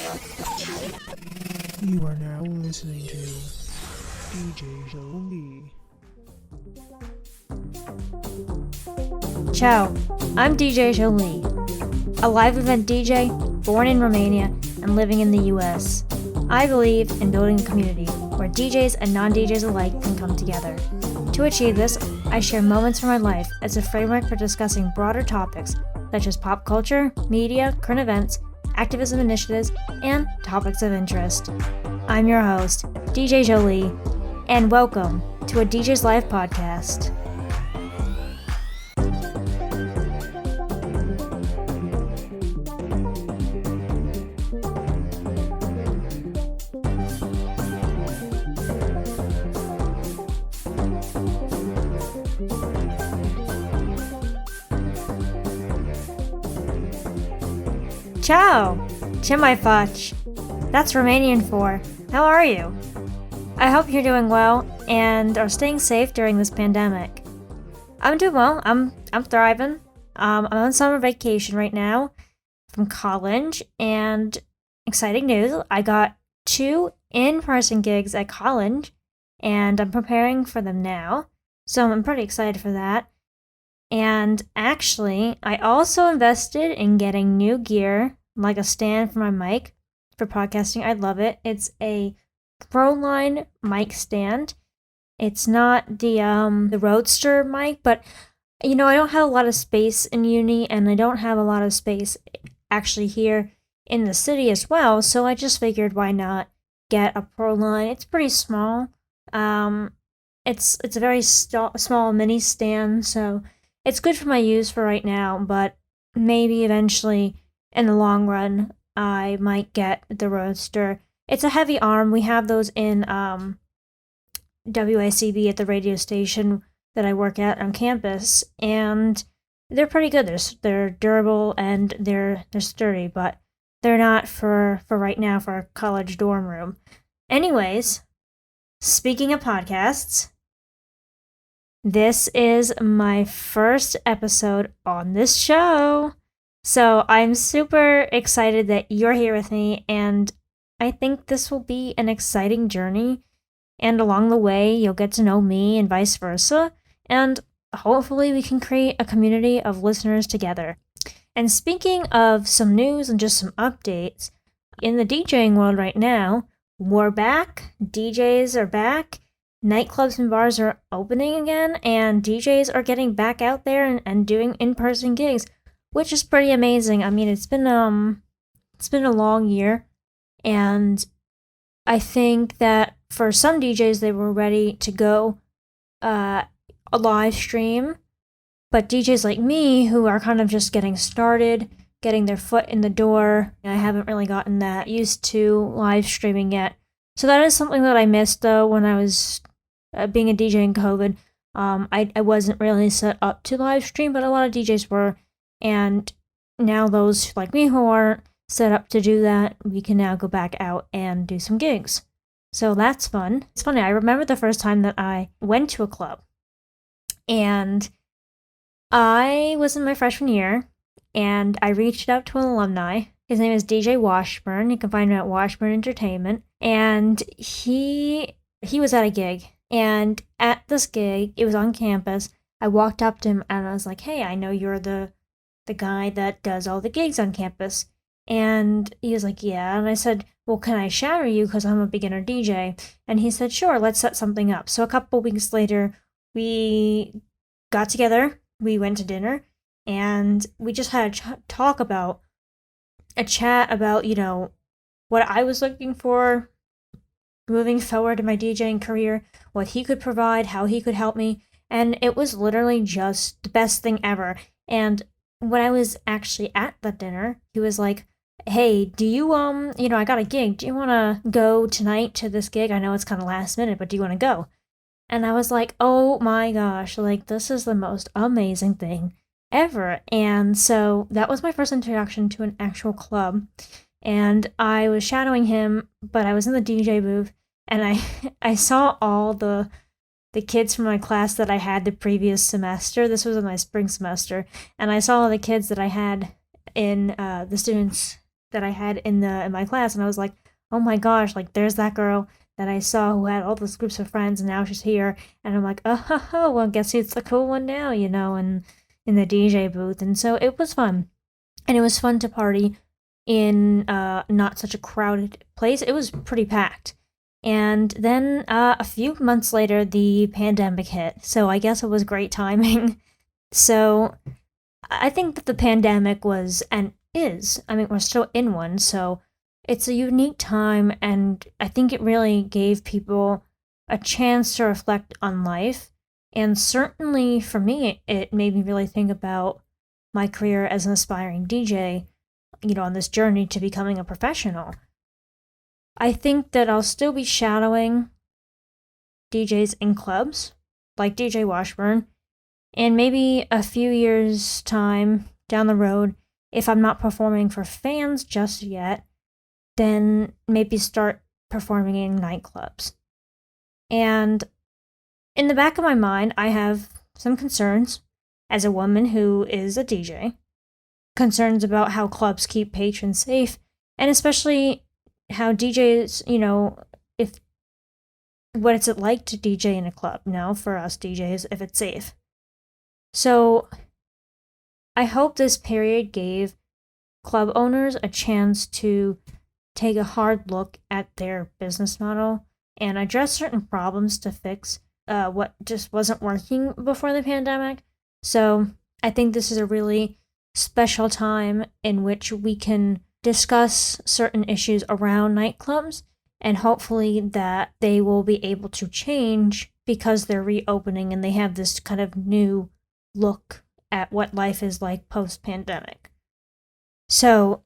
You are now listening to DJ JOLIE. Ciao, I'm DJ JOLIE, a live event DJ born in Romania and living in the US. I believe in building a community where DJs and non-DJs alike can come together. To achieve this, I share moments from my life as a framework for discussing broader topics such as pop culture, media, current events, activism initiatives, and topics of interest. I'm your host, DJ JOLIE, and welcome to a DJ's Live podcast. Ciao! Ce mai faci? That's Romanian for, how are you? I hope you're doing well and are staying safe during this pandemic. I'm doing well. I'm thriving. I'm on summer vacation right now from college, and exciting news, I got 2 in-person gigs at college, and I'm preparing for them now, so I'm pretty excited for that. And actually, I also invested in getting new gear, like a stand for my mic for podcasting. I love it. It's a Proline mic stand. It's not the Roadster mic, but I don't have a lot of space in uni, and I don't have a lot of space actually here in the city as well. So I just figured, why not get a Proline? It's pretty small. It's a very small mini stand, so it's good for my use for right now, but maybe eventually in the long run, I might get the Roadster. It's a heavy arm. We have those in WICB at the radio station that I work at on campus, and they're pretty good. They're durable and they're sturdy, but they're not for right now for a college dorm room. Anyways, speaking of podcasts, this is my first episode on this show. So I'm super excited that you're here with me, and I think this will be an exciting journey. And along the way, you'll get to know me and vice versa. And hopefully we can create a community of listeners together. And speaking of some news and just some updates, in the DJing world right now, we're back. DJs are back. Nightclubs and bars are opening again, and DJs are getting back out there and doing in-person gigs, which is pretty amazing. I mean, it's been a long year, and I think that for some DJs, they were ready to go a live stream, but DJs like me, who are kind of just getting started, getting their foot in the door, I haven't really gotten that used to live streaming yet. So that is something that I missed, though, when I was being a DJ in COVID. I wasn't really set up to live stream, but a lot of DJs were. And now those like me who aren't set up to do that, we can now go back out and do some gigs. So that's fun. It's funny, I remember the first time that I went to a club. And I was in my freshman year, and I reached out to an alumni. His name is DJ Washburn. You can find him at Washburn Entertainment. And he was at a gig. And at this gig, it was on campus, I walked up to him and I was like, hey, I know you're the guy that does all the gigs on campus. And he was like, yeah. And I said, well, can I shadow you because I'm a beginner DJ? And he said, sure, let's set something up. So a couple weeks later, we got together, we went to dinner, and we just had a chat about, what I was looking for moving forward in my DJing career, what he could provide, how he could help me. And it was literally just the best thing ever. And when I was actually at the dinner, he was like, hey, do you, I got a gig. Do you want to go tonight to this gig? I know it's kind of last minute, but do you want to go? And I was like, oh my gosh, like, this is the most amazing thing ever. And so that was my first introduction to an actual club. And I was shadowing him, but I was in the DJ booth, and I saw all the kids from my class that I had the previous semester. This was in my spring semester, and I saw all the kids that I had in the students that I had in my class, and I was like, oh my gosh, like there's that girl that I saw who had all those groups of friends, and now she's here, and I'm like, oh, well, guess who's the cool one now, and in the DJ booth, and so it was fun, and it was fun to party in not such a crowded place. It was pretty packed. And then a few months later, the pandemic hit, so I guess it was great timing. So I think that the pandemic was and is, I mean, we're still in one, so it's a unique time, and I think it really gave people a chance to reflect on life. And certainly for me, it made me really think about my career as an aspiring DJ, on this journey to becoming a professional. I think that I'll still be shadowing DJs in clubs, like DJ Washburn, and maybe a few years' time down the road, if I'm not performing for fans just yet, then maybe start performing in nightclubs. And in the back of my mind, I have some concerns as a woman who is a DJ. Concerns about how clubs keep patrons safe, and especially how DJs, if what is it like to DJ in a club now for us DJs if it's safe. So I hope this period gave club owners a chance to take a hard look at their business model and address certain problems to fix what just wasn't working before the pandemic. So I think this is a really special time in which we can discuss certain issues around nightclubs, and hopefully that they will be able to change because they're reopening and they have this kind of new look at what life is like post-pandemic. So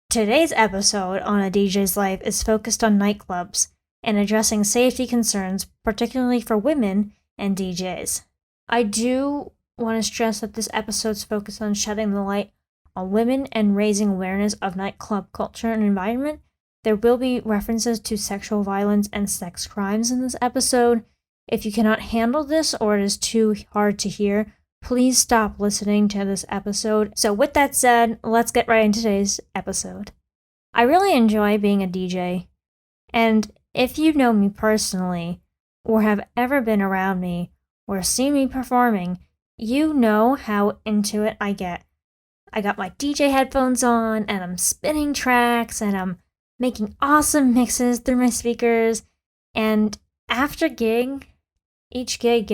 today's episode on A DJ's Life is focused on nightclubs and addressing safety concerns, particularly for women and DJs. I do want to stress that this episode's focused on shedding the light on women and raising awareness of nightclub culture and environment. There will be references to sexual violence and sex crimes in this episode. If you cannot handle this or it is too hard to hear, please stop listening to this episode. So with that said, let's get right into today's episode. I really enjoy being a DJ, and if you know me personally, or have ever been around me, or seen me performing, you know how into it I get. I got my DJ headphones on, and I'm spinning tracks, and I'm making awesome mixes through my speakers, and after each gig,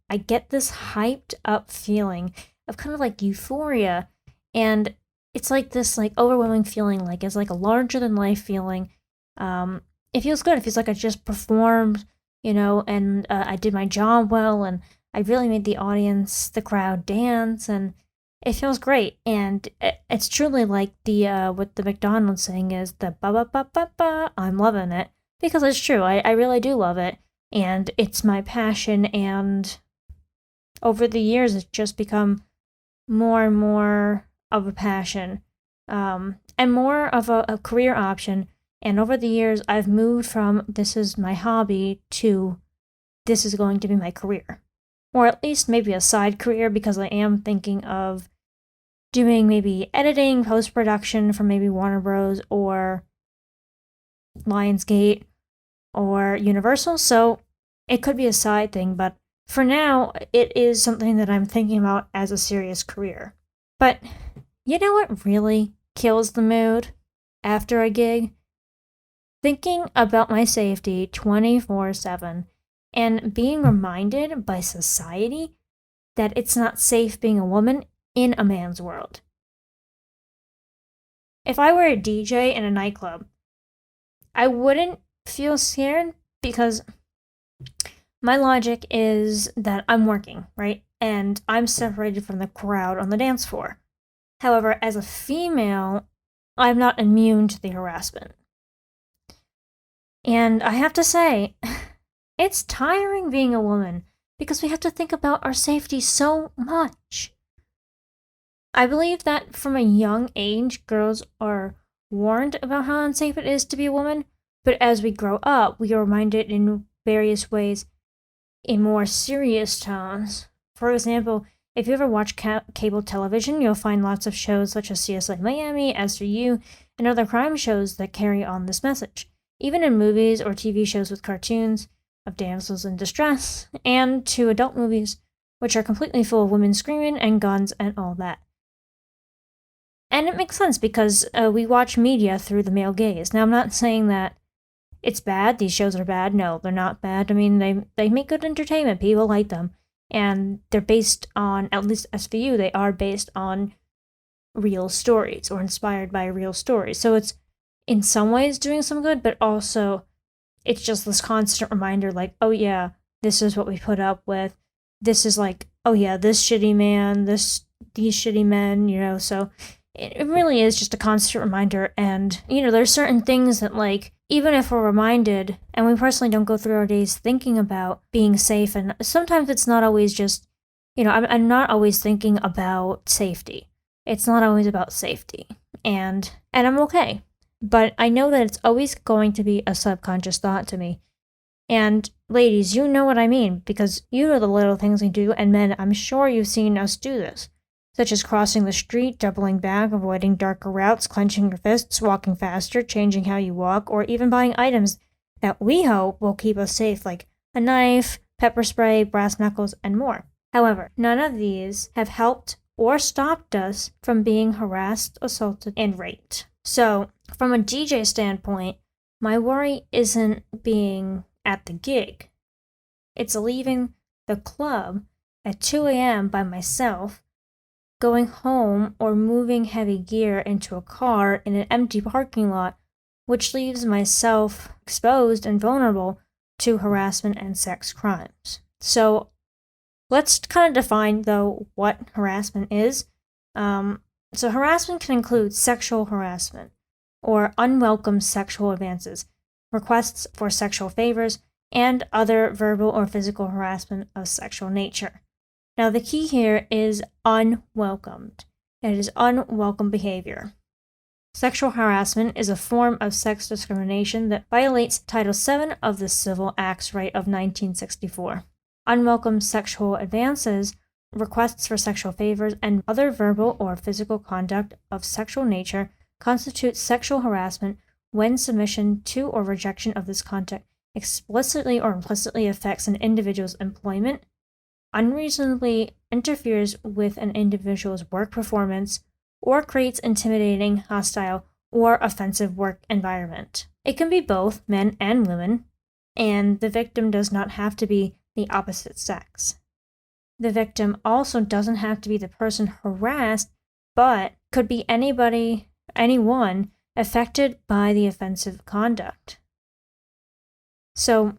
I get this hyped up feeling of kind of like euphoria, and it's like this like overwhelming feeling, like it's like a larger than life feeling. It feels good. It feels like I just performed, and I did my job well, and I really made the audience, the crowd dance, and it feels great. And it's truly like the what the McDonald's saying is the ba ba ba ba ba. I'm loving it, because it's true. I really do love it, and it's my passion. And over the years, it's just become more and more of a passion, and more of a career option. And over the years, I've moved from this is my hobby to this is going to be my career. Or at least maybe a side career, because I am thinking of doing maybe editing, post-production for maybe Warner Bros. Or Lionsgate or Universal. So it could be a side thing, but for now, it is something that I'm thinking about as a serious career. But you know what really kills the mood after a gig? Thinking about my safety 24/7 and being reminded by society that it's not safe being a woman in a man's world. If I were a DJ in a nightclub, I wouldn't feel scared, because my logic is that I'm working, right? And I'm separated from the crowd on the dance floor. However, as a female, I'm not immune to the harassment. And I have to say, it's tiring being a woman, because we have to think about our safety so much. I believe that from a young age, girls are warned about how unsafe it is to be a woman, but as we grow up, we are reminded in various ways in more serious tones. For example, if you ever watch cable television, you'll find lots of shows such as CSI Miami, SVU, and other crime shows that carry on this message, even in movies or TV shows with cartoons of damsels in distress, and to adult movies, which are completely full of women screaming and guns and all that. And it makes sense because we watch media through the male gaze. Now, I'm not saying that it's bad, these shows are bad. No, they're not bad. I mean, they make good entertainment, people like them. And they're based on, at least SVU, they are based on real stories or inspired by real stories. So it's in some ways doing some good, but also it's just this constant reminder like, oh yeah, this is what we put up with. This is like, oh yeah, this shitty man, these shitty men, so it really is just a constant reminder. And, there's certain things that, like, even if we're reminded, and we personally don't go through our days thinking about being safe, and sometimes it's not always just, I'm not always thinking about safety. It's not always about safety. And I'm okay. But I know that it's always going to be a subconscious thought to me. And ladies, you know what I mean, because you know the little things we do, and men, I'm sure you've seen us do this, such as crossing the street, doubling back, avoiding darker routes, clenching your fists, walking faster, changing how you walk, or even buying items that we hope will keep us safe, like a knife, pepper spray, brass knuckles, and more. However, none of these have helped or stopped us from being harassed, assaulted, and raped. So, from a DJ standpoint, my worry isn't being at the gig. It's leaving the club at 2 a.m. by myself, going home, or moving heavy gear into a car in an empty parking lot, which leaves myself exposed and vulnerable to harassment and sex crimes. So let's kind of define, though, what harassment is. So harassment can include sexual harassment or unwelcome sexual advances, requests for sexual favors, and other verbal or physical harassment of sexual nature. Now, the key here is unwelcomed. It is unwelcome behavior. Sexual harassment is a form of sex discrimination that violates Title VII of the Civil Acts Right of 1964. Unwelcome sexual advances, requests for sexual favors, and other verbal or physical conduct of sexual nature constitute sexual harassment when submission to or rejection of this conduct explicitly or implicitly affects an individual's employment, unreasonably interferes with an individual's work performance, or creates intimidating, hostile, or offensive work environment. It can be both men and women, and the victim does not have to be the opposite sex. The victim also doesn't have to be the person harassed, but could be anyone affected by the offensive conduct. So,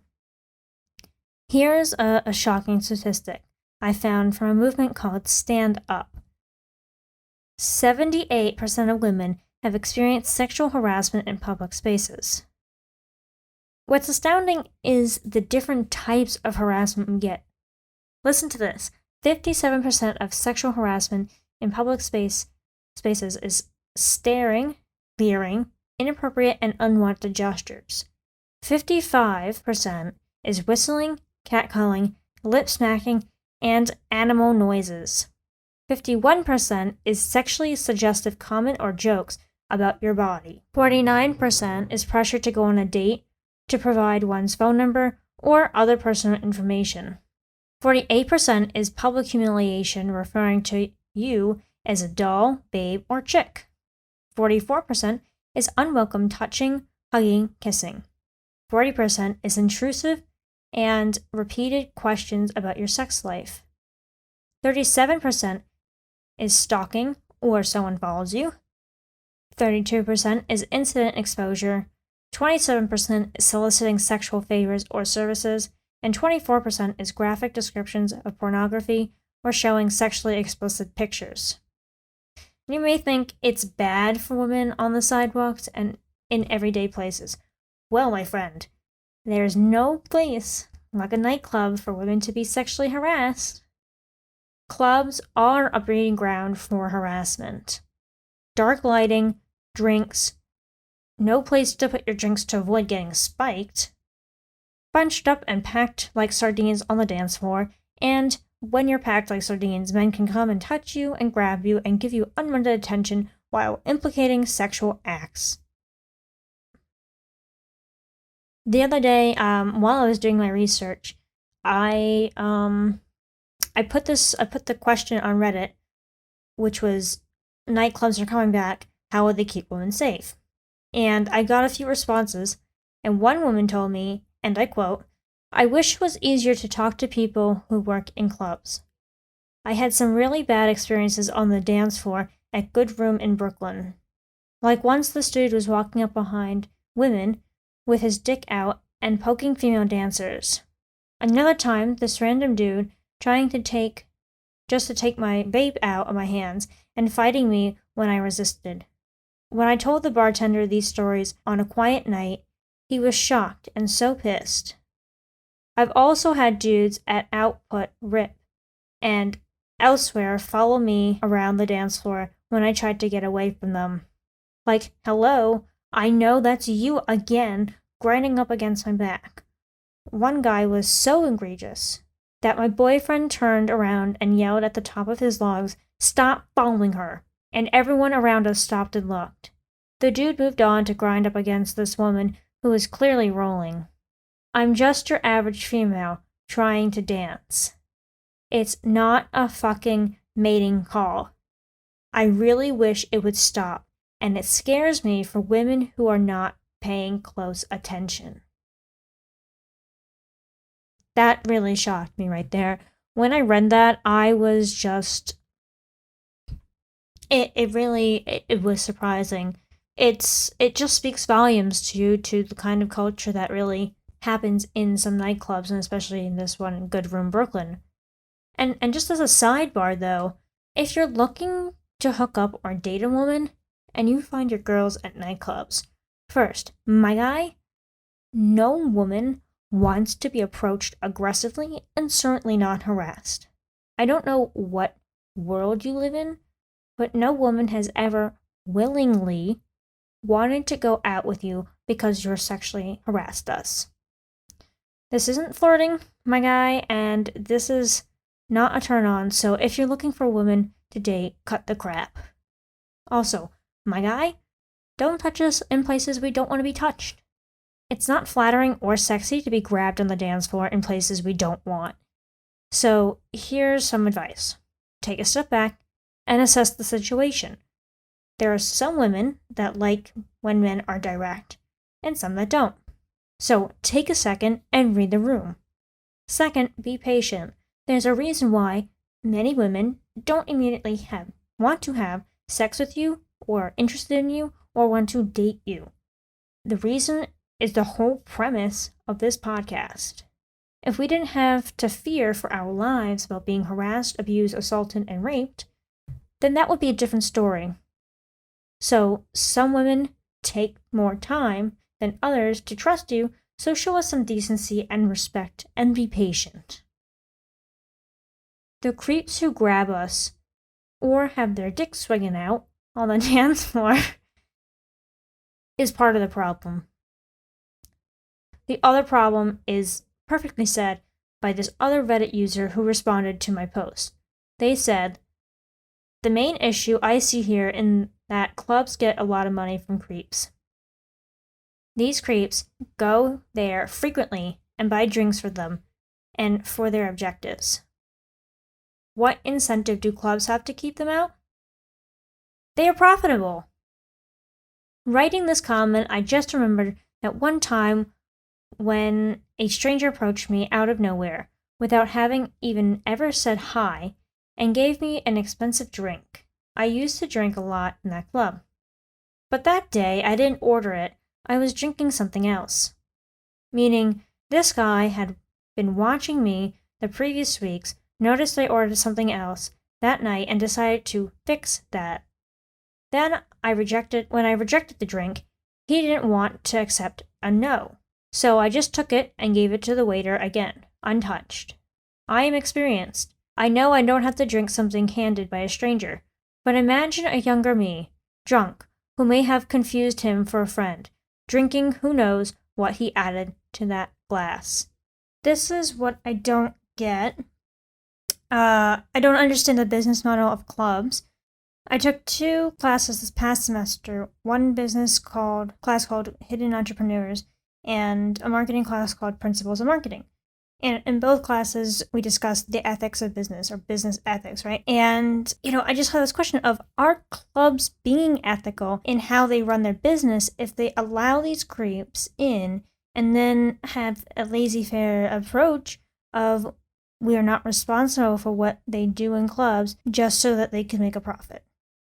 here's a shocking statistic I found from a movement called Stand Up. 78% of women have experienced sexual harassment in public spaces. What's astounding is the different types of harassment we get. Listen to this. 57% of sexual harassment in public spaces is staring, leering, inappropriate, and unwanted gestures. 55% is whistling, catcalling, lip smacking, and animal noises. 51% is sexually suggestive comment or jokes about your body. 49% is pressure to go on a date, to provide one's phone number or other personal information. 48% is public humiliation, referring to you as a doll, babe, or chick. 44% is unwelcome touching, hugging, kissing. 40% is intrusive and repeated questions about your sex life. 37% is stalking or someone follows you. 32% is incident exposure. 27% is soliciting sexual favors or services, and 24% is graphic descriptions of pornography or showing sexually explicit pictures. You may think it's bad for women on the sidewalks and in everyday places. Well, my friend, there's no place like a nightclub for women to be sexually harassed. Clubs are a breeding ground for harassment. Dark lighting, drinks, no place to put your drinks to avoid getting spiked, bunched up and packed like sardines on the dance floor, and when you're packed like sardines, men can come and touch you and grab you and give you unwanted attention while implicating sexual acts. The other day, while I was doing my research, I put the question on Reddit, which was, nightclubs are coming back, how will they keep women safe? And I got a few responses, and one woman told me, and I quote, "I wish it was easier to talk to people who work in clubs. I had some really bad experiences on the dance floor at Good Room in Brooklyn. Like once this dude was walking up behind women with his dick out and poking female dancers. Another time, this random dude trying to take my vape out of my hands and fighting me when I resisted. When I told the bartender these stories on a quiet night, he was shocked and so pissed. I've also had dudes at Output Rip and elsewhere follow me around the dance floor when I tried to get away from them. Like, hello, I know that's you again, grinding up against my back. One guy was so egregious that my boyfriend turned around and yelled at the top of his lungs, 'Stop following her,' and everyone around us stopped and looked. The dude moved on to grind up against this woman who was clearly rolling. I'm just your average female trying to dance. It's not a fucking mating call. I really wish it would stop, and it scares me for women who are not paying close attention." That really shocked me right there. When I read that, I was just... It was surprising. It just speaks volumes to the kind of culture that really happens in some nightclubs, and especially in this one in Good Room, Brooklyn. And just as a sidebar, though, if you're looking to hook up or date a woman, and you find your girls at nightclubs, first, my guy, no woman wants to be approached aggressively and certainly not harassed. I don't know what world you live in, but no woman has ever willingly wanted to go out with you because you're sexually harassed us. This isn't flirting, my guy, and this is not a turn on, so if you're looking for a woman to date, cut the crap. Also, my guy, don't touch us in places we don't want to be touched. It's not flattering or sexy to be grabbed on the dance floor in places we don't want. So here's some advice. Take a step back and assess the situation. There are some women that like when men are direct, and some that don't. So take a second and read the room. Second, be patient. There's a reason why many women don't immediately want to have sex with you, or interested in you, or want to date you. The reason is the whole premise of this podcast. If we didn't have to fear for our lives about being harassed, abused, assaulted, and raped, then that would be a different story. So some women take more time than others to trust you, so show us some decency and respect and be patient. The creeps who grab us or have their dicks swinging out on the dance floor is part of the problem. The other problem is perfectly said by this other Reddit user who responded to my post. They said, "The main issue I see here in that clubs get a lot of money from creeps. These creeps go there frequently and buy drinks for them and for their objectives. What incentive do clubs have to keep them out? They are profitable." Writing this comment, I just remembered that one time when a stranger approached me out of nowhere without having even ever said hi and gave me an expensive drink. I used to drink a lot in that club. But that day, I didn't order it. I was drinking something else. Meaning, this guy had been watching me the previous weeks, noticed I ordered something else that night, and decided to fix that. Then when I rejected the drink, he didn't want to accept a no. So I just took it and gave it to the waiter again, untouched. I am experienced. I know I don't have to drink something handed by a stranger. But imagine a younger me, drunk, who may have confused him for a friend, drinking who knows what he added to that glass. This is what I don't get. I don't understand the business model of clubs. I took 2 classes this past semester, one class called Hidden Entrepreneurs and a marketing class called Principles of Marketing. And in both classes, we discussed the ethics of business, or business ethics, right? And, I just had this question of, are clubs being ethical in how they run their business if they allow these creeps in and then have a laissez-faire approach of, we are not responsible for what they do in clubs just so that they can make a profit,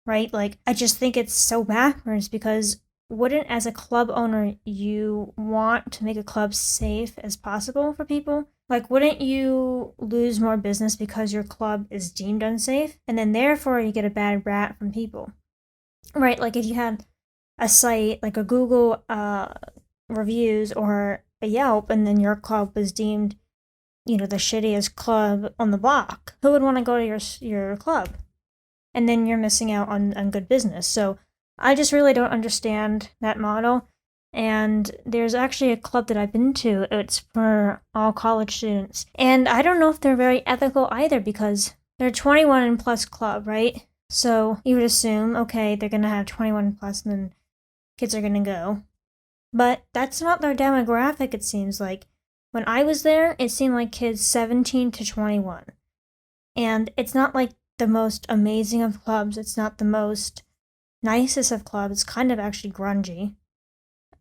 right? Like, I just think it's so backwards, because wouldn't, as a club owner, you want to make a club safe as possible for people? Like, wouldn't you lose more business because your club is deemed unsafe? And then therefore you get a bad rap from people, right? Like, if you had a site like a Google reviews or a Yelp, and then your club was deemed, the shittiest club on the block, who would want to go to your club? And then you're missing out on good business. So I just really don't understand that model. And there's actually a club that I've been to. It's for all college students. And I don't know if they're very ethical either, because they're 21 and plus club, right? So you would assume, okay, they're going to have 21 plus and then kids are going to go. But that's not their demographic, it seems like. When I was there, it seemed like kids 17 to 21. And it's not like the most amazing of clubs. It's not the most nicest of clubs. It's kind of actually grungy.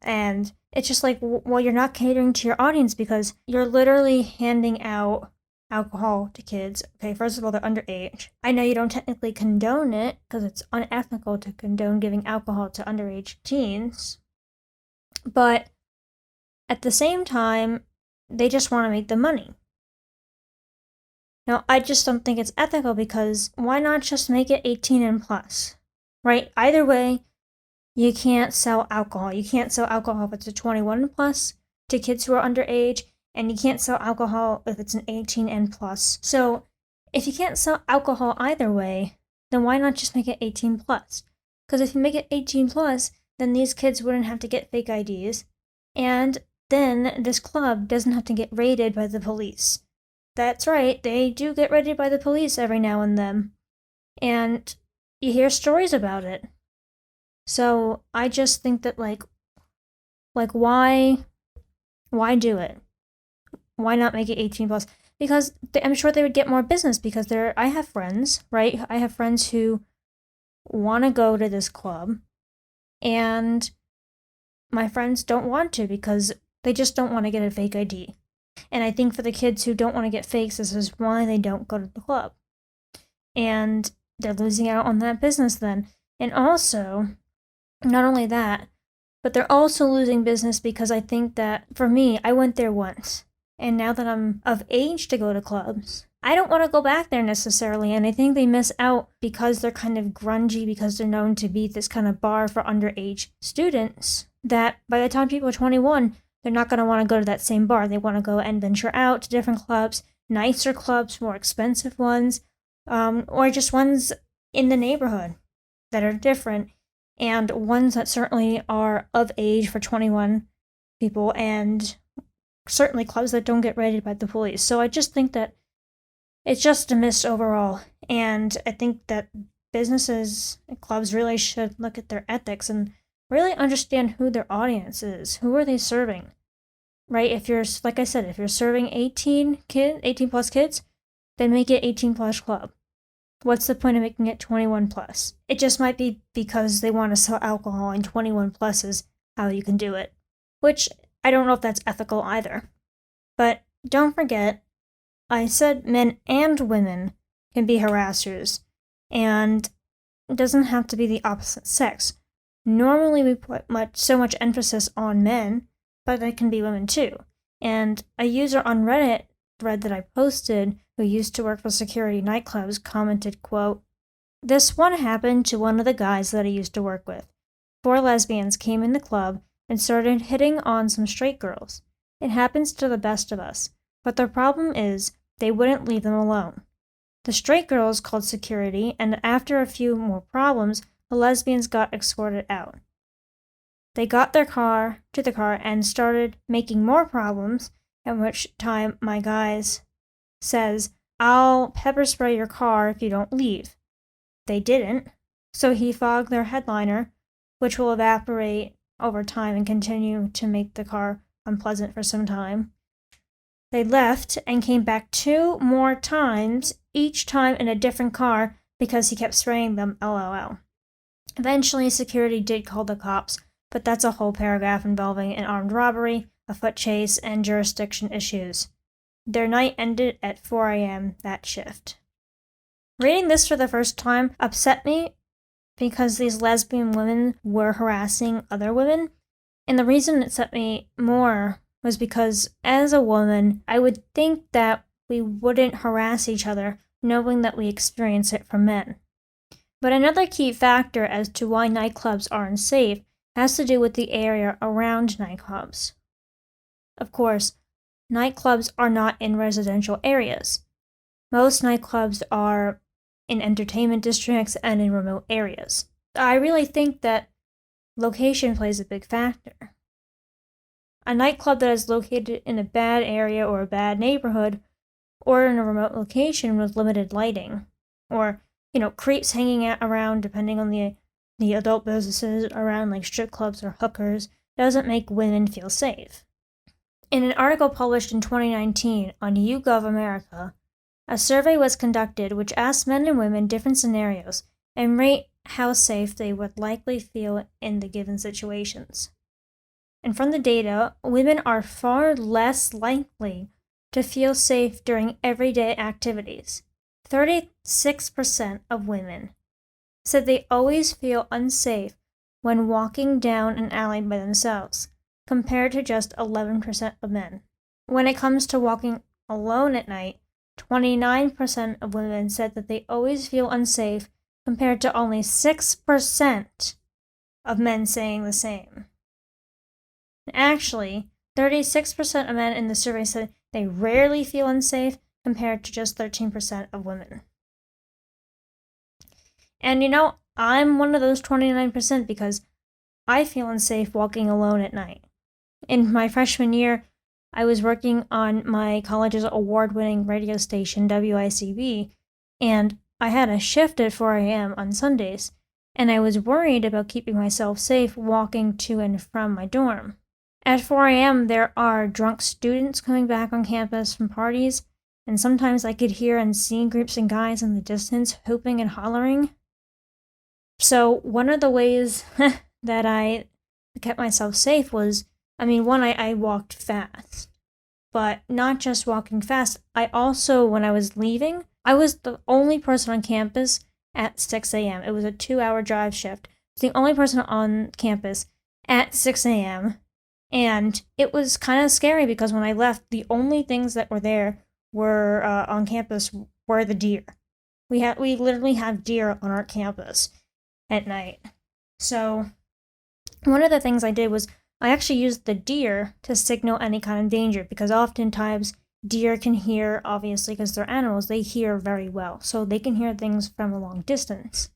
And it's just like, well, you're not catering to your audience, because you're literally handing out alcohol to kids. Okay, first of all, they're underage. I know you don't technically condone it, because it's unethical to condone giving alcohol to underage teens. But at the same time, they just want to make the money. Now, I just don't think it's ethical, because why not just make it 18 and plus, right? Either way, you can't sell alcohol. You can't sell alcohol if it's a 21 plus to kids who are underage, and you can't sell alcohol if it's an 18 and plus. So if you can't sell alcohol either way, then why not just make it 18 plus? Because if you make it 18 plus, then these kids wouldn't have to get fake IDs, and then this club doesn't have to get raided by the police. That's right, they do get raided by the police every now and then, and you hear stories about it. So I just think that like why do it? Why not make it 18 plus? Because I'm sure they would get more business, because I have friends, right? I have friends who want to go to this club, and my friends don't want to because they just don't want to get a fake ID. And I think for the kids who don't want to get fakes, this is why they don't go to the club. And they're losing out on that business then. And also, not only that, but they're also losing business because I think that, for me, I went there once. And now that I'm of age to go to clubs, I don't want to go back there necessarily. And I think they miss out because they're kind of grungy, because they're known to be this kind of bar for underage students, that by the time people are 21, they're not going to want to go to that same bar. They want to go and venture out to different clubs, nicer clubs, more expensive ones, or just ones in the neighborhood that are different, and ones that certainly are of age for 21 people, and certainly clubs that don't get raided by the police. So I just think that it's just a miss overall, and I think that businesses and clubs really should look at their ethics and really understand who their audience is. Who are they serving? Right? If you're, like I said, if you're serving 18 plus kids, then make it 18 plus club. What's the point of making it 21 plus? It just might be because they want to sell alcohol, and 21 plus is how you can do it, which I don't know if that's ethical either. But don't forget, I said men and women can be harassers, and it doesn't have to be the opposite sex. Normally we put so much emphasis on men, but it can be women too. And a user on Reddit thread that I posted, who used to work for security nightclubs, commented, quote, "This one happened to one of the guys that I used to work with. 4 lesbians came in the club and started hitting on some straight girls. It happens to the best of us, but the problem is they wouldn't leave them alone. The straight girls called security, and after a few more problems, the lesbians got escorted out. They got to the car and started making more problems, at which time my guys says, 'I'll pepper spray your car if you don't leave.' They didn't, So he fogged their headliner, which will evaporate over time and continue to make the car unpleasant for some time. They left and came back 2 more times, each time in a different car because he kept spraying them, LOL. Eventually, security did call the cops, but that's a whole paragraph involving an armed robbery, a foot chase, and jurisdiction issues. Their night ended at 4 a.m. that shift. Reading this for the first time upset me because these lesbian women were harassing other women, and the reason it upset me more was because as a woman, I would think that we wouldn't harass each other knowing that we experience it from men. But another key factor as to why nightclubs are unsafe has to do with the area around nightclubs. Of course, nightclubs are not in residential areas. Most nightclubs are in entertainment districts and in remote areas. I really think that location plays a big factor. A nightclub that is located in a bad area or a bad neighborhood or in a remote location with limited lighting, or creeps hanging out around depending on the adult businesses around like strip clubs or hookers, doesn't make women feel safe. In an article published in 2019 on YouGov America, a survey was conducted which asked men and women different scenarios and rate how safe they would likely feel in the given situations. And from the data, women are far less likely to feel safe during everyday activities. 36% of women said they always feel unsafe when walking down an alley by themselves, compared to just 11% of men. When it comes to walking alone at night, 29% of women said that they always feel unsafe, compared to only 6% of men saying the same. Actually, 36% of men in the survey said they rarely feel unsafe, compared to just 13% of women. And I'm one of those 29% because I feel unsafe walking alone at night. In my freshman year, I was working on my college's award-winning radio station, WICB, and I had a shift at 4 a.m. on Sundays, and I was worried about keeping myself safe walking to and from my dorm. At 4 a.m., there are drunk students coming back on campus from parties, and sometimes I could hear and see groups of guys in the distance whooping and hollering. So one of the ways that I kept myself safe was, one, I walked fast. But not just walking fast, I also, when I was leaving, I was the only person on campus at 6 a.m. It was a 2-hour drive shift. I was the only person on campus at 6 a.m. And it was kind of scary because when I left, the only things that were there were on campus were the deer. We literally have deer on our campus at night. So one of the things I did was I actually used the deer to signal any kind of danger, because oftentimes deer can hear, obviously because they're animals, they hear very well. So they can hear things from a long distance.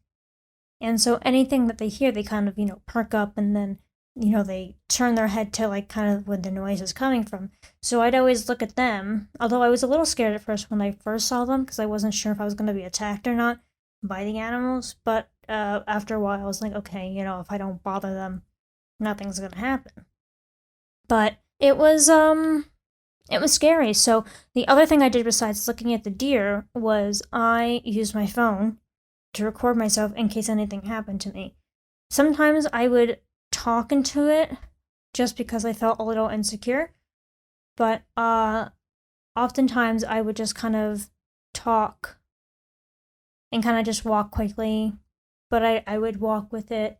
And so anything that they hear, they kind of, perk up, and then they turn their head to like kind of where the noise is coming from. So I'd always look at them, although I was a little scared at first when I first saw them because I wasn't sure if I was going to be attacked or not by the animals. But after a while I was like, okay, if I don't bother them, nothing's going to happen. But it was scary. So the other thing I did besides looking at the deer was I used my phone to record myself in case anything happened to me. Sometimes I would talk into it just because I felt a little insecure, but oftentimes I would just kind of talk and kind of just walk quickly, but I would walk with it,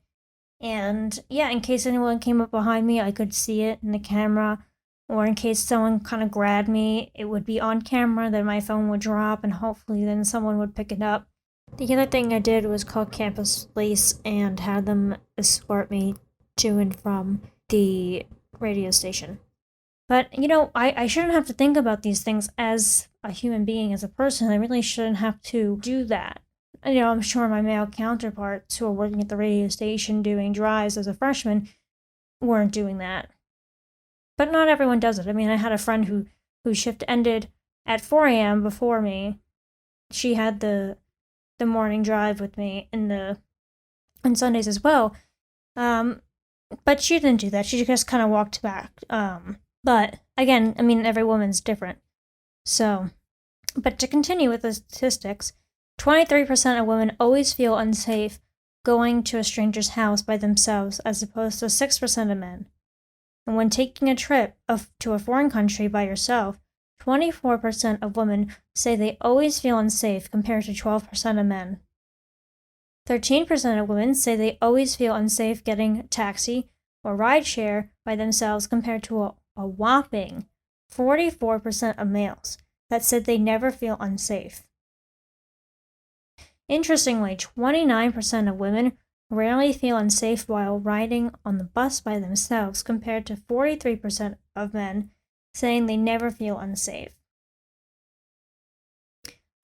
and in case anyone came up behind me, I could see it in the camera, or in case someone kind of grabbed me, it would be on camera, then my phone would drop, and hopefully then someone would pick it up. The other thing I did was call campus police and have them escort me to and from the radio station. But, I shouldn't have to think about these things as a human being, as a person. I really shouldn't have to do that. I'm sure my male counterparts who are working at the radio station doing drives as a freshman weren't doing that. But not everyone does it. I had a friend whose shift ended at 4 a.m. before me. She had the morning drive with me in the on Sundays as well. But she didn't do that. She just kind of walked back. But again, I mean, every woman's different. So, but to continue with the statistics, 23% of women always feel unsafe going to a stranger's house by themselves as opposed to 6% of men. And when taking a trip to a foreign country by yourself, 24% of women say they always feel unsafe compared to 12% of men. 13% of women say they always feel unsafe getting a taxi or rideshare by themselves compared to a whopping 44% of males that said they never feel unsafe. Interestingly, 29% of women rarely feel unsafe while riding on the bus by themselves compared to 43% of men saying they never feel unsafe.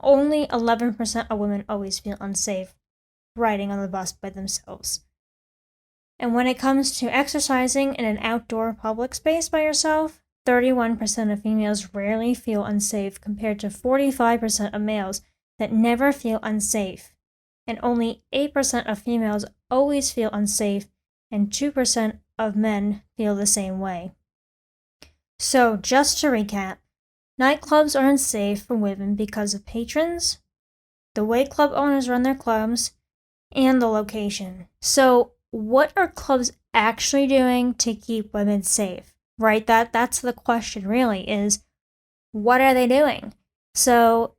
Only 11% of women always feel unsafe riding on the bus by themselves. And when it comes to exercising in an outdoor public space by yourself, 31% of females rarely feel unsafe compared to 45% of males that never feel unsafe. And only 8% of females always feel unsafe, and 2% of men feel the same way. So, just to recap, nightclubs are unsafe for women because of patrons, the way club owners run their clubs, and the location. So, what are clubs actually doing to keep women safe? Right? That's the question really, is what are they doing? So,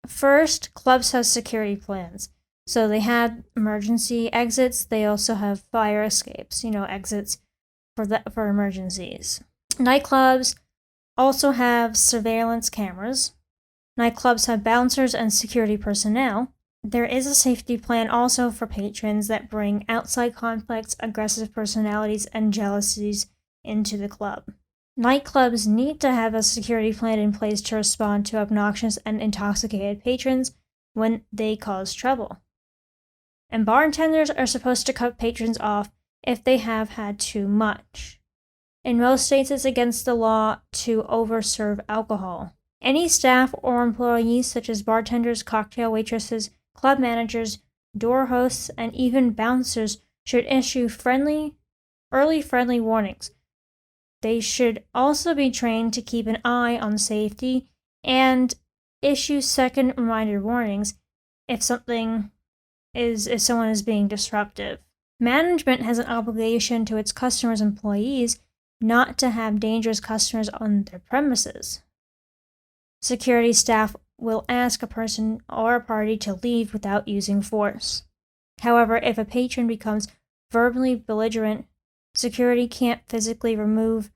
first, clubs have security plans. So they have emergency exits. They also have fire escapes, exits for emergencies. Nightclubs also have surveillance cameras. Nightclubs have bouncers and security personnel. There is a safety plan also for patrons that bring outside conflicts, aggressive personalities, and jealousies into the club. Nightclubs need to have a security plan in place to respond to obnoxious and intoxicated patrons when they cause trouble. And bartenders are supposed to cut patrons off if they have had too much. In most states, it's against the law to overserve alcohol. Any staff or employees, such as bartenders, cocktail waitresses, club managers, door hosts, and even bouncers, should issue early friendly warnings. They should also be trained to keep an eye on safety and issue second reminder warnings if someone is being disruptive. Management has an obligation to its customers' employees not to have dangerous customers on their premises. Security staff will ask a person or a party to leave without using force. However, if a patron becomes verbally belligerent, security can't physically remove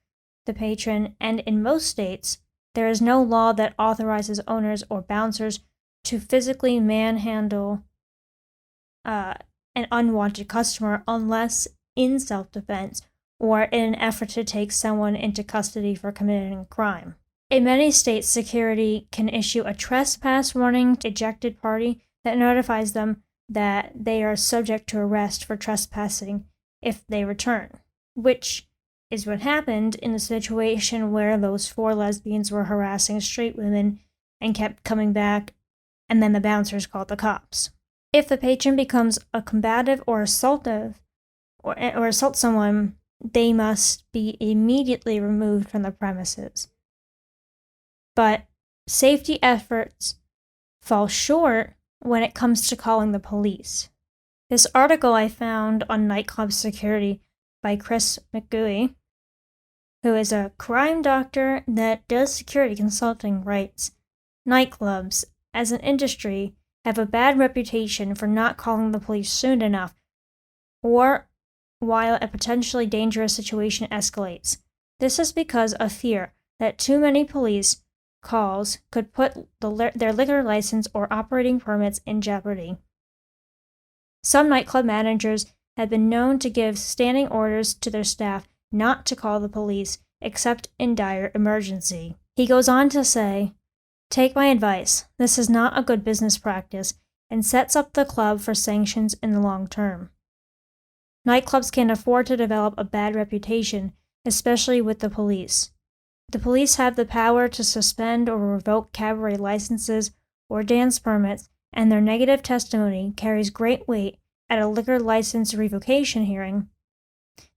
the patron, and in most states, there is no law that authorizes owners or bouncers to physically manhandle an unwanted customer unless in self-defense or in an effort to take someone into custody for committing a crime. In many states, security can issue a trespass warning to ejected party that notifies them that they are subject to arrest for trespassing if they return, which is what happened in the situation where those 4 lesbians were harassing straight women and kept coming back, and then the bouncers called the cops. If the patron becomes a combative or assaultive or assaults someone, they must be immediately removed from the premises. But safety efforts fall short when it comes to calling the police. This article I found on Nightclub Security by Chris McGooey, who is a crime doctor that does security consulting, writes, "Nightclubs, as an industry, have a bad reputation for not calling the police soon enough or while a potentially dangerous situation escalates. This is because of fear that too many police calls could put their liquor license or operating permits in jeopardy. Some nightclub managers have been known to give standing orders to their staff not to call the police except in dire emergency." He goes on to say, "Take my advice, this is not a good business practice and sets up the club for sanctions in the long term. Nightclubs can't afford to develop a bad reputation, especially with the police. The police have the power to suspend or revoke cabaret licenses or dance permits, and their negative testimony carries great weight at a liquor license revocation hearing,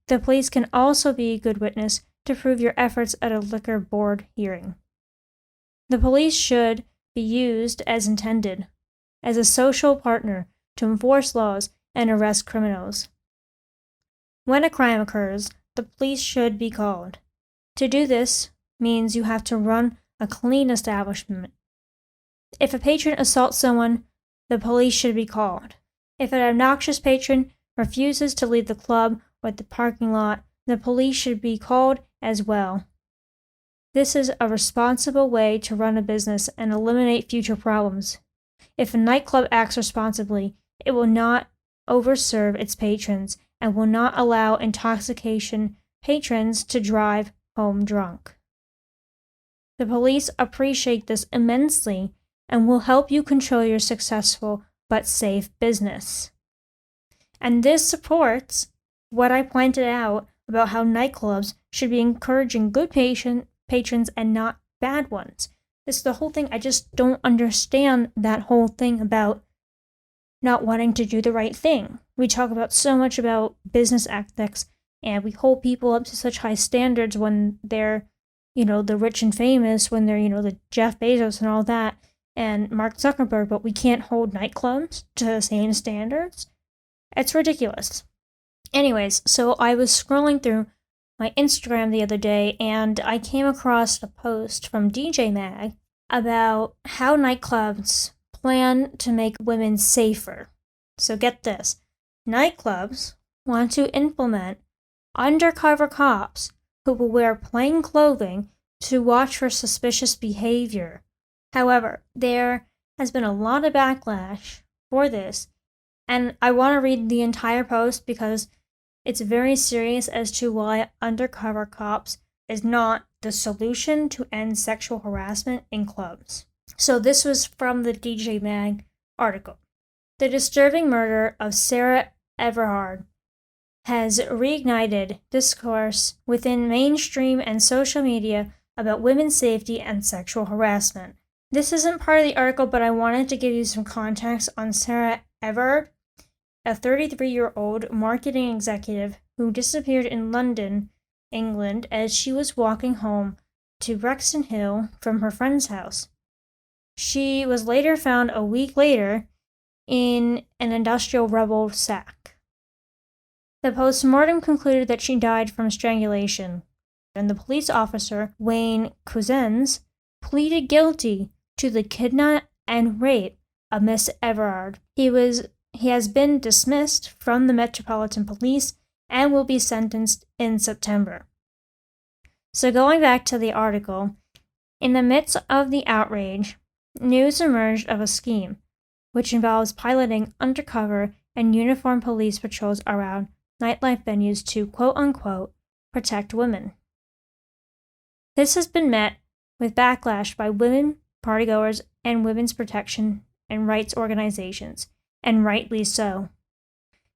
the police can also be a good witness to prove your efforts at a liquor board hearing. The police should be used as intended, as a social partner to enforce laws and arrest criminals. When a crime occurs, the police should be called. To do this means you have to run a clean establishment. If a patron assaults someone, the police should be called. If an obnoxious patron refuses to leave the club or the parking lot, the police should be called as well. This is a responsible way to run a business and eliminate future problems. If a nightclub acts responsibly, it will not overserve its patrons and will not allow intoxication patrons to drive home drunk. The police appreciate this immensely and will help you control your successful but safe business. And this supports what I pointed out about how nightclubs should be encouraging good patrons and not bad ones. This is the whole thing. I just don't understand that whole thing about not wanting to do the right thing. We talk about so much about business ethics, and we hold people up to such high standards when they're, the rich and famous, when they're, the Jeff Bezos and all that, and Mark Zuckerberg, but we can't hold nightclubs to the same standards? It's ridiculous. Anyways, so I was scrolling through my Instagram the other day, and I came across a post from DJ Mag about how nightclubs plan to make women safer. So get this. Nightclubs want to implement undercover cops who will wear plain clothing to watch for suspicious behavior. However, there has been a lot of backlash for this, and I want to read the entire post because it's very serious as to why Undercover Cops is not the solution to end sexual harassment in clubs. So this was from the DJ Mag article. The disturbing murder of Sarah Everard has reignited discourse within mainstream and social media about women's safety and sexual harassment. This isn't part of the article, but I wanted to give you some context on Sarah Everard, a 33-year-old marketing executive who disappeared in London, England, as she was walking home to Brexton Hill from her friend's house. She was later found a week later in an industrial rubble sack. The post-mortem concluded that she died from strangulation, and the police officer, Wayne Cousins, pleaded guilty to the kidnap and rape of Miss Everard. He has been dismissed from the Metropolitan Police and will be sentenced in September. So going back to the article, in the midst of the outrage, news emerged of a scheme which involves piloting undercover and uniformed police patrols around nightlife venues to quote-unquote protect women. This has been met with backlash by women partygoers and women's protection and rights organizations, and rightly so.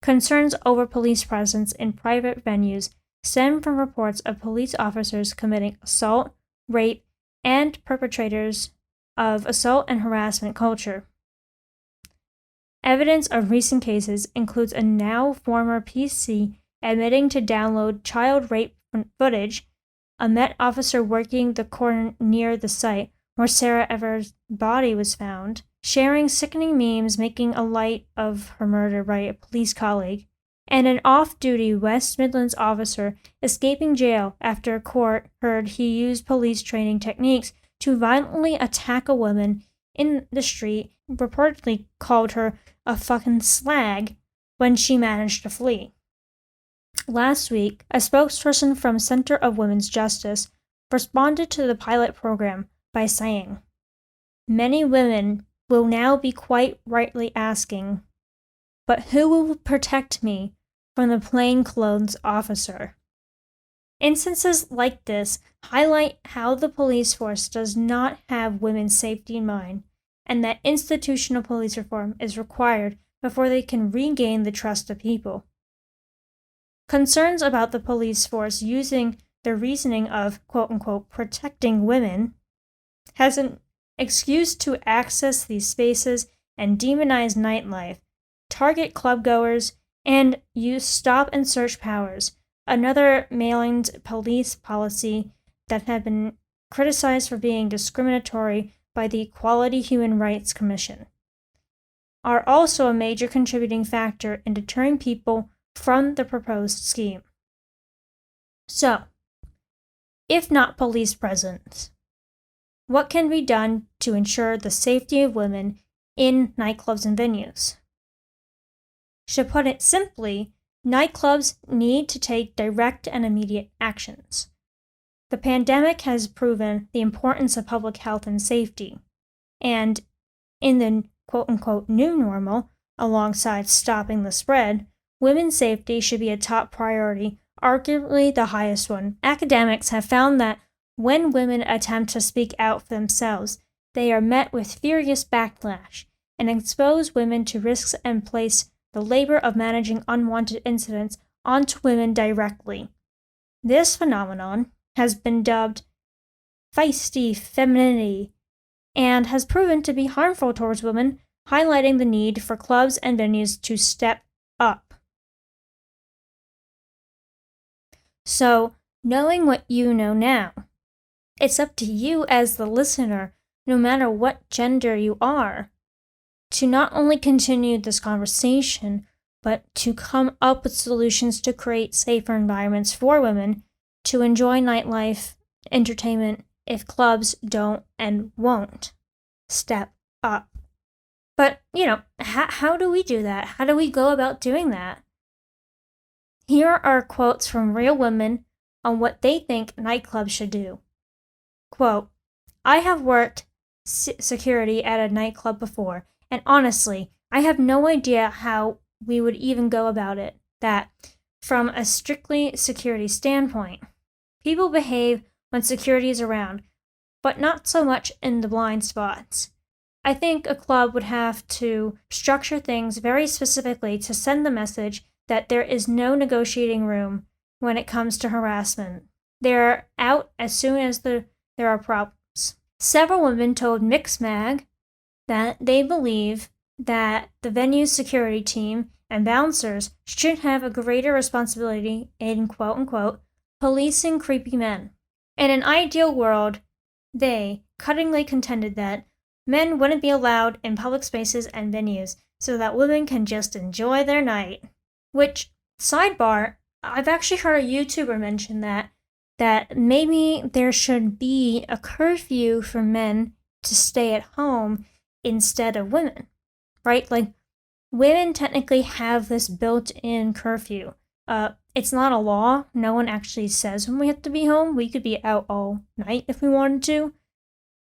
Concerns over police presence in private venues stem from reports of police officers committing assault, rape, and perpetrators of assault and harassment culture. Evidence of recent cases includes a now former PC admitting to download child rape footage, a Met officer working the corner near the site where Sarah Everard's body was found, sharing sickening memes making a light of her murder by a police colleague, and an off-duty West Midlands officer escaping jail after a court heard he used police training techniques to violently attack a woman in the street, reportedly called her a fucking slag when she managed to flee. Last week, a spokesperson from Center of Women's Justice responded to the pilot program by saying, "Many women will now be quite rightly asking, but who will protect me from the plainclothes officer?" Instances like this highlight how the police force does not have women's safety in mind, and that institutional police reform is required before they can regain the trust of people. Concerns about the police force using the reasoning of quote-unquote protecting women has an excuse to access these spaces and demonize nightlife target clubgoers, and use stop and search powers, another maligned police policy that had been criticized for being discriminatory by the Equality Human Rights Commission, are also a major contributing factor in deterring people from the proposed scheme. So, if not police presence, what can be done to ensure the safety of women in nightclubs and venues? To put it simply, nightclubs need to take direct and immediate actions. The pandemic has proven the importance of public health and safety, and in the quote-unquote new normal, alongside stopping the spread, women's safety should be a top priority, arguably the highest one. Academics have found that when women attempt to speak out for themselves, they are met with furious backlash and expose women to risks and place the labor of managing unwanted incidents onto women directly. This phenomenon has been dubbed feisty femininity and has proven to be harmful towards women, highlighting the need for clubs and venues to step up. So, knowing what you know now, it's up to you as the listener, no matter what gender you are, to not only continue this conversation, but to come up with solutions to create safer environments for women to enjoy nightlife, entertainment, if clubs don't and won't step up. But, how do we do that? How do we go about doing that? Here are quotes from real women on what they think nightclubs should do. Quote, "I have worked security at a nightclub before, and honestly, I have no idea how we would even go about it. That, from a strictly security standpoint, people behave when security is around, but not so much in the blind spots. I think a club would have to structure things very specifically to send the message that there is no negotiating room when it comes to harassment. They're out as soon as there are problems." Several women told Mixmag that they believe that the venue's security team and bouncers should have a greater responsibility in quote-unquote policing creepy men. In an ideal world, they cuttingly contended that men wouldn't be allowed in public spaces and venues so that women can just enjoy their night. Which, sidebar, I've actually heard a YouTuber mention that maybe there should be a curfew for men to stay at home instead of women, right? Like, women technically have this built-in curfew. It's not a law. No one actually says when we have to be home. We could be out all night if we wanted to.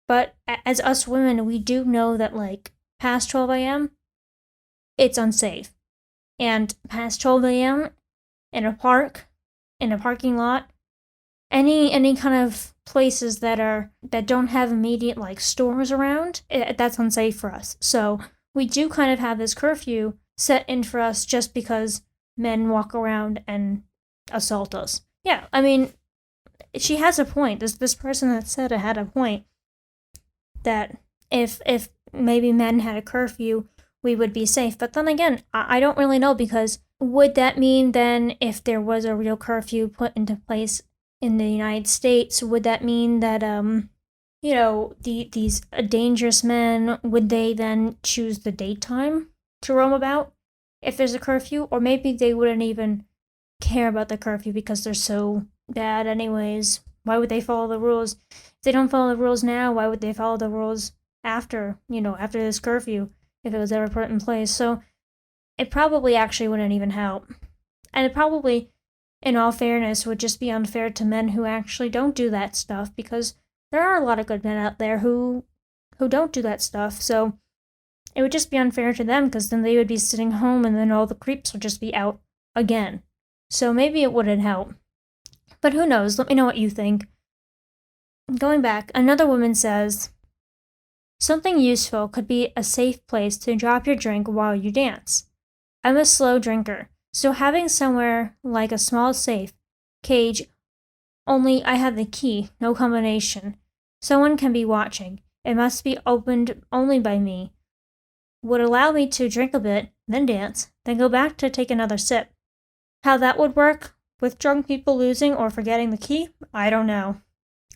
But as us women, we do know that, like, past 12 a.m., it's unsafe. And past 12 a.m., in a park, in a parking lot, any kind of places that don't have immediate, like, stores around, that's unsafe for us. So we do kind of have this curfew set in for us just because men walk around and assault us. Yeah, I mean, she has a point. This person that said it had a point. That if maybe men had a curfew, we would be safe. But then again, I don't really know, because would that mean then if there was a real curfew put into place in the United States, would that mean that, these dangerous men, would they then choose the daytime to roam about if there's a curfew? Or maybe they wouldn't even care about the curfew because they're so bad anyways. Why would they follow the rules? If they don't follow the rules now, why would they follow the rules after this curfew, if it was ever put in place? So it probably actually wouldn't even help. And it probably, in all fairness, would just be unfair to men who actually don't do that stuff, because there are a lot of good men out there who don't do that stuff. So it would just be unfair to them, because then they would be sitting home and then all the creeps would just be out again. So maybe it wouldn't help. But who knows? Let me know what you think. Going back, another woman says, "Something useful could be a safe place to drop your drink while you dance. I'm a slow drinker, so having somewhere like a small safe cage, only I have the key, no combination. Someone can be watching. It must be opened only by me. would allow me to drink a bit, then dance, then go back to take another sip. How that would work with drunk people losing or forgetting the key, I don't know.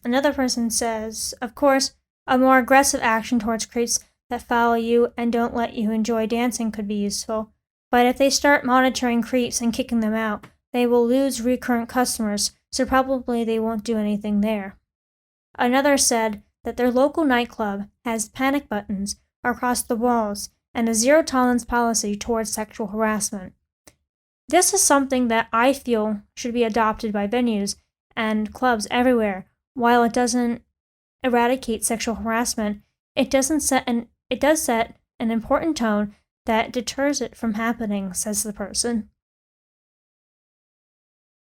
Another person says, of course, a more aggressive action towards creeps that follow you and don't let you enjoy dancing could be useful. But if they start monitoring creeps and kicking them out, they will lose recurrent customers, so probably they won't do anything there. Another said that their local nightclub has panic buttons across the walls and a zero-tolerance policy towards sexual harassment. This is something that I feel should be adopted by venues and clubs everywhere. While it doesn't eradicate sexual harassment, it does set an important tone that deters it from happening, says the person.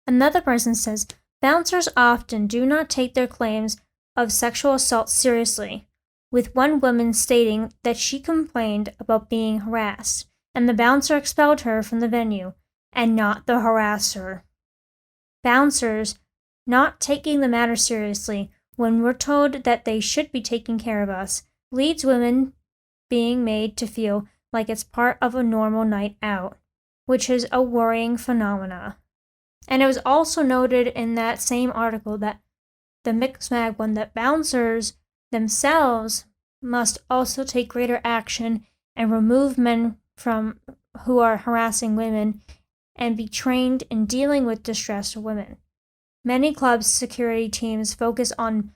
Another person says, bouncers often do not take their claims of sexual assault seriously, with one woman stating that she complained about being harassed, and the bouncer expelled her from the venue, and not the harasser. Bouncers not taking the matter seriously when we're told that they should be taking care of us leads women being made to feel like it's part of a normal night out, which is a worrying phenomena. And it was also noted in that same article that the Mixmag one that bouncers themselves must also take greater action and remove men from who are harassing women and be trained in dealing with distressed women. Many clubs' security teams focus on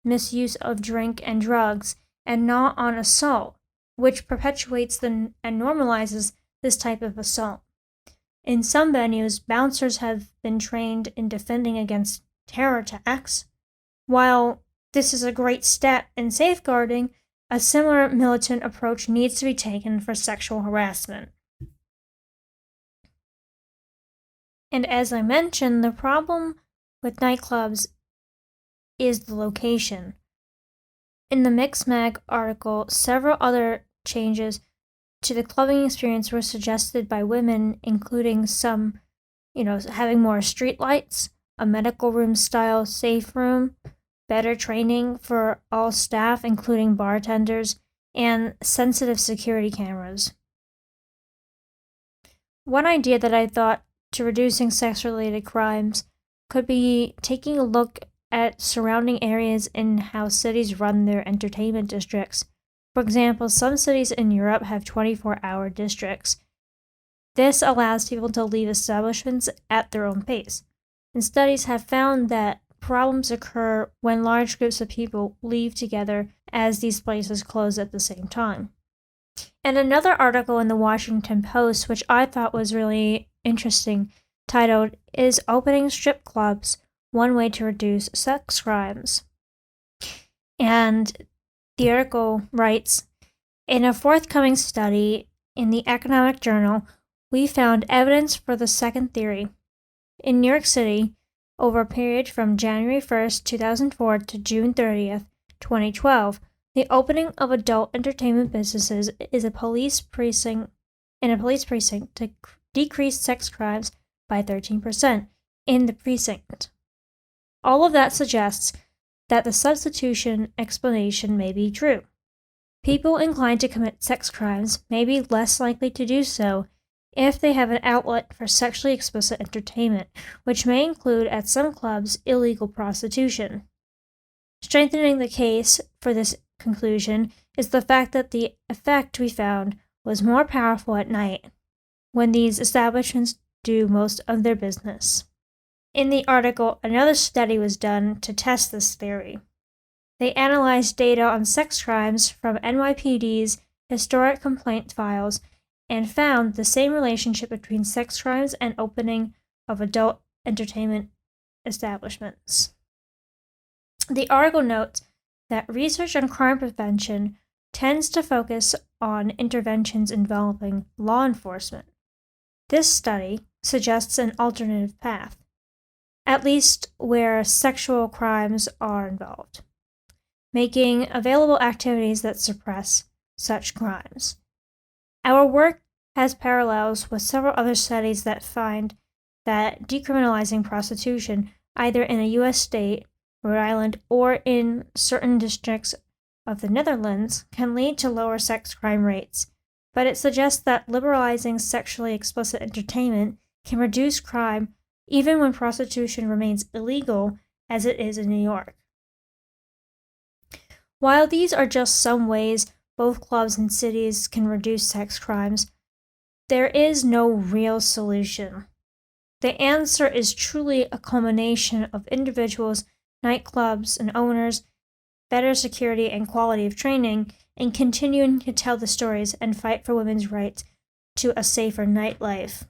misuse of drink and drugs and not on assault, which perpetuates and normalizes this type of assault. In some venues, bouncers have been trained in defending against terror attacks. While this is a great step in safeguarding, a similar militant approach needs to be taken for sexual harassment. And as I mentioned, the problem with nightclubs is the location. In the Mixmag article, several other changes to the clubbing experience were suggested by women, including some, having more street lights, a medical room style safe room, better training for all staff, including bartenders, and sensitive security cameras. One idea that I thought to reducing sex-related crimes could be taking a look at surrounding areas and how cities run their entertainment districts. For example, some cities in Europe have 24-hour districts. This allows people to leave establishments at their own pace. And studies have found that problems occur when large groups of people leave together as these places close at the same time. And another article in the Washington Post, which I thought was really interesting, titled, "Is Opening Strip Clubs One Way to Reduce Sex Crimes?" And the article writes, in a forthcoming study in the Economic Journal, we found evidence for the second theory. In New York City, over a period from January 1st, 2004 to June 30th, 2012, the opening of adult entertainment businesses is a police precinct to decrease sex crimes by 13% in the precinct. All of that suggests that the substitution explanation may be true. People inclined to commit sex crimes may be less likely to do so if they have an outlet for sexually explicit entertainment, which may include, at some clubs, illegal prostitution. Strengthening the case for this conclusion is the fact that the effect we found was more powerful at night, when these establishments do most of their business. In the article, another study was done to test this theory. They analyzed data on sex crimes from NYPD's historic complaint files and found the same relationship between sex crimes and opening of adult entertainment establishments. The article notes that research on crime prevention tends to focus on interventions involving law enforcement. This study suggests an alternative path, at least where sexual crimes are involved, making available activities that suppress such crimes. Our work has parallels with several other studies that find that decriminalizing prostitution, either in a U.S. state, Rhode Island, or in certain districts of the Netherlands, can lead to lower sex crime rates, but it suggests that liberalizing sexually explicit entertainment can reduce crime even when prostitution remains illegal, as it is in New York. While these are just some ways both clubs and cities can reduce sex crimes, there is no real solution. The answer is truly a culmination of individuals, nightclubs, and owners, better security and quality of training, and continuing to tell the stories and fight for women's rights to a safer nightlife.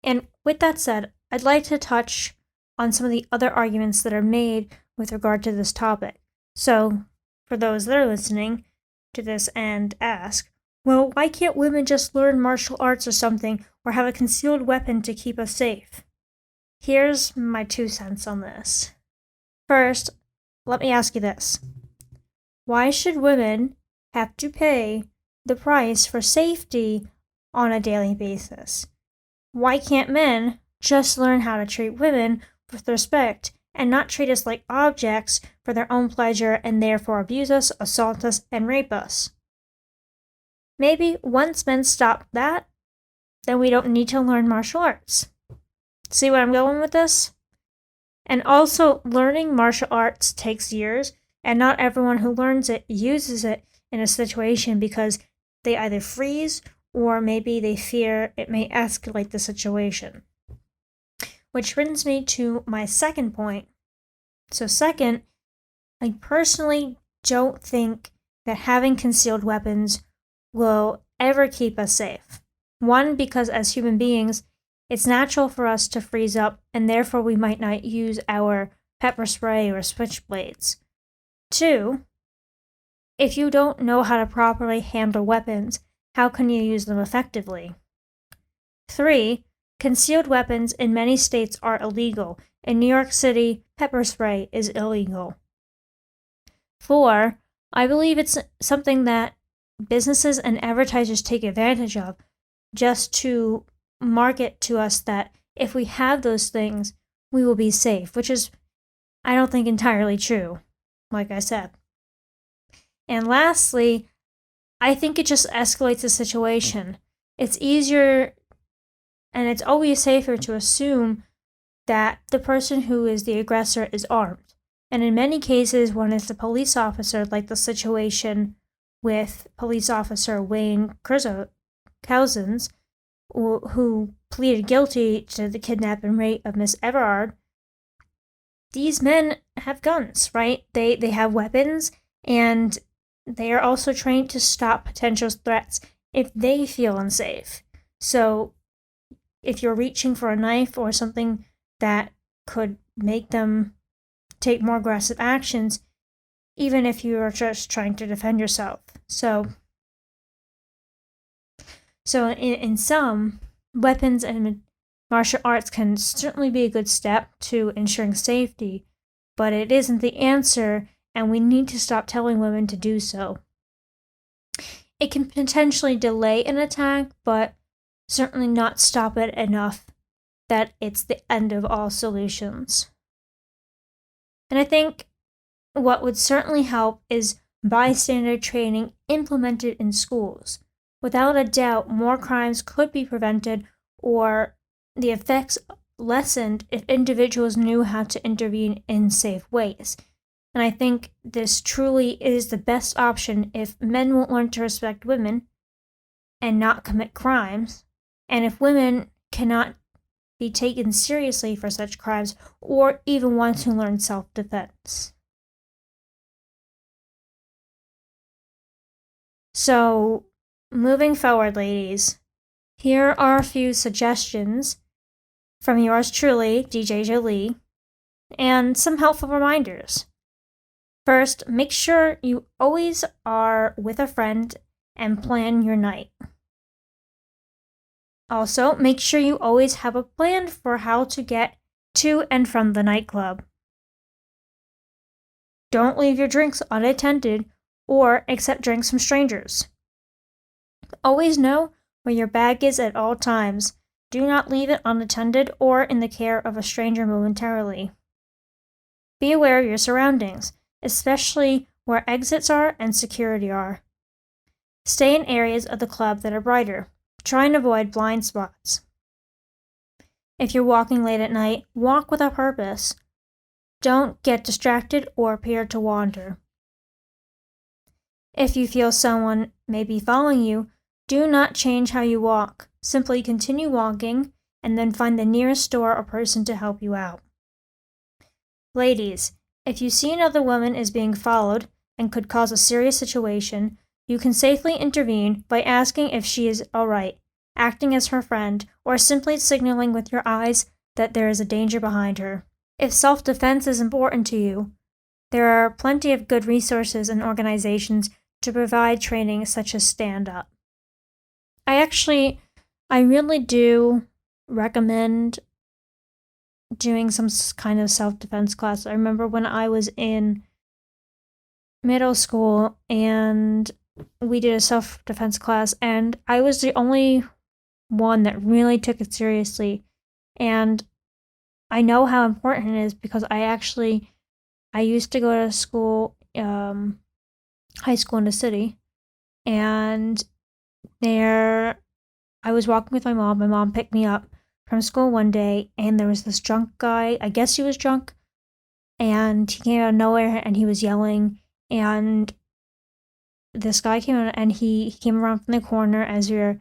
And with that said, I'd like to touch on some of the other arguments that are made with regard to this topic. So, for those that are listening to this and ask, well, why can't women just learn martial arts or something, or have a concealed weapon to keep us safe? Here's my 2 cents on this. First, let me ask you this. Why should women have to pay the price for safety on a daily basis? Why can't men just learn how to treat women with respect and not treat us like objects for their own pleasure and therefore abuse us, assault us, and rape us? Maybe once men stop that, then we don't need to learn martial arts. See where I'm going with this? And also, learning martial arts takes years, and not everyone who learns it uses it in a situation because they either freeze or maybe they fear it may escalate the situation. Which brings me to my second point. So second, I personally don't think that having concealed weapons will ever keep us safe. One, because as human beings, it's natural for us to freeze up, and therefore we might not use our pepper spray or switchblades. 2, if you don't know how to properly handle weapons, how can you use them effectively? 3, concealed weapons in many states are illegal. In New York City, pepper spray is illegal. 4, I believe it's something that businesses and advertisers take advantage of just to market to us that if we have those things, we will be safe, which is, I don't think, entirely true, like I said. And lastly, I think it just escalates the situation. It's easier and it's always safer to assume that the person who is the aggressor is armed. And in many cases, when it's a police officer, like the situation with police officer Wayne Couzens, who pleaded guilty to the kidnap and rape of Miss Everard, these men have guns, right? They have weapons, and they are also trained to stop potential threats if they feel unsafe. So if you're reaching for a knife or something that could make them take more aggressive actions, even if you are just trying to defend yourself. So in sum, weapons and martial arts can certainly be a good step to ensuring safety, but it isn't the answer, and we need to stop telling women to do so. It can potentially delay an attack, but certainly not stop it enough that it's the end of all solutions. And I think what would certainly help is bystander training implemented in schools. Without a doubt, more crimes could be prevented or the effects lessened if individuals knew how to intervene in safe ways. And I think this truly is the best option if men won't learn to respect women and not commit crimes, and if women cannot be taken seriously for such crimes or even want to learn self-defense. So, moving forward, ladies, here are a few suggestions from yours truly, DJ Jolie, and some helpful reminders. First, make sure you always are with a friend and plan your night. Also, make sure you always have a plan for how to get to and from the nightclub. Don't leave your drinks unattended or accept drinks from strangers. Always know where your bag is at all times. Do not leave it unattended or in the care of a stranger momentarily. Be aware of your surroundings, especially where exits are and security are. Stay in areas of the club that are brighter. Try and avoid blind spots. If you're walking late at night, walk with a purpose. Don't get distracted or appear to wander. If you feel someone may be following you, do not change how you walk. Simply continue walking and then find the nearest store or person to help you out. Ladies, if you see another woman is being followed and could cause a serious situation, you can safely intervene by asking if she is alright, acting as her friend, or simply signaling with your eyes that there is a danger behind her. If self-defense is important to you, there are plenty of good resources and organizations to provide training such as Stand Up. I really do recommend doing some kind of self-defense class. I remember when I was in middle school and we did a self-defense class, and I was the only one that really took it seriously. And I know how important it is because I used to go to school, high school in the city, and there I was walking with my mom. My mom picked me up from school one day, and there was this drunk guy. I guess he was drunk, and he came out of nowhere, and he was yelling, and this guy came out, and he came around from the corner as we were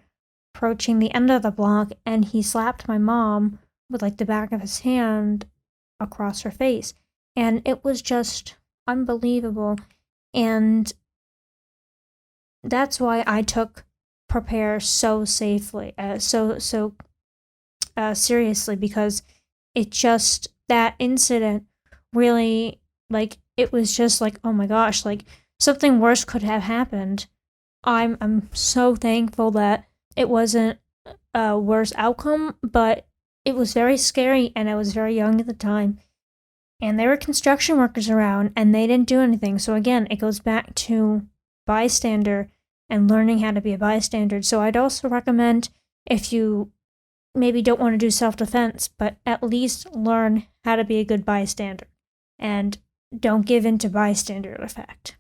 approaching the end of the block, and he slapped my mom with like the back of his hand across her face, and it was just unbelievable. And that's why I took Prepare so seriously, because that incident really, like, it was just like, oh my gosh, like something worse could have happened. I'm so thankful that it wasn't a worse outcome, but it was very scary, and I was very young at the time. And there were construction workers around, and they didn't do anything. So again, it goes back to bystander and learning how to be a bystander. So I'd also recommend, if you maybe don't want to do self-defense, but at least learn how to be a good bystander. And don't give in to bystander effect.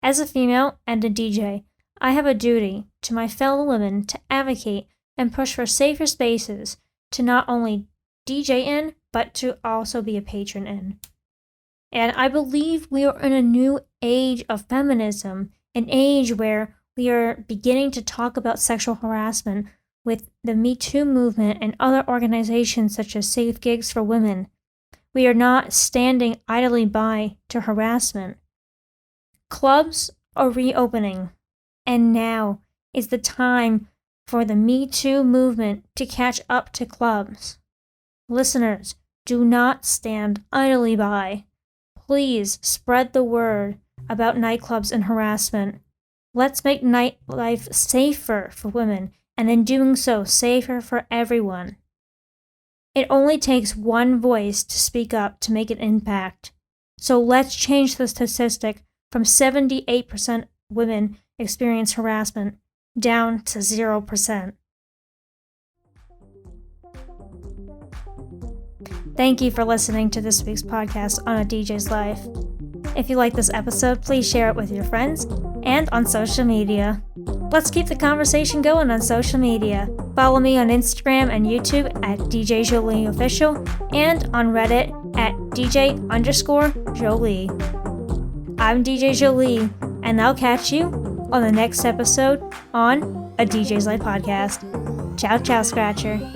As a female and a DJ, I have a duty to my fellow women to advocate and push for safer spaces to not only DJ in, but to also be a patron in. And I believe we are in a new age of feminism, an age where we are beginning to talk about sexual harassment with the Me Too movement and other organizations such as Safe Gigs for Women. We are not standing idly by to harassment. Clubs are reopening, and now is the time for the Me Too movement to catch up to clubs. Listeners, do not stand idly by. Please spread the word about nightclubs and harassment. Let's make nightlife safer for women, and in doing so, safer for everyone. It only takes one voice to speak up to make an impact. So let's change the statistic from 78% women experience harassment down to 0%. Thank you for listening to this week's podcast on A DJ's Life. If you like this episode, please share it with your friends and on social media. Let's keep the conversation going on social media. Follow me on Instagram and YouTube at DJ JOLIE Official and on Reddit at DJ_Jolie. I'm DJ Jolie, and I'll catch you on the next episode on A DJ's Life podcast. Ciao, Ciao Scratcher.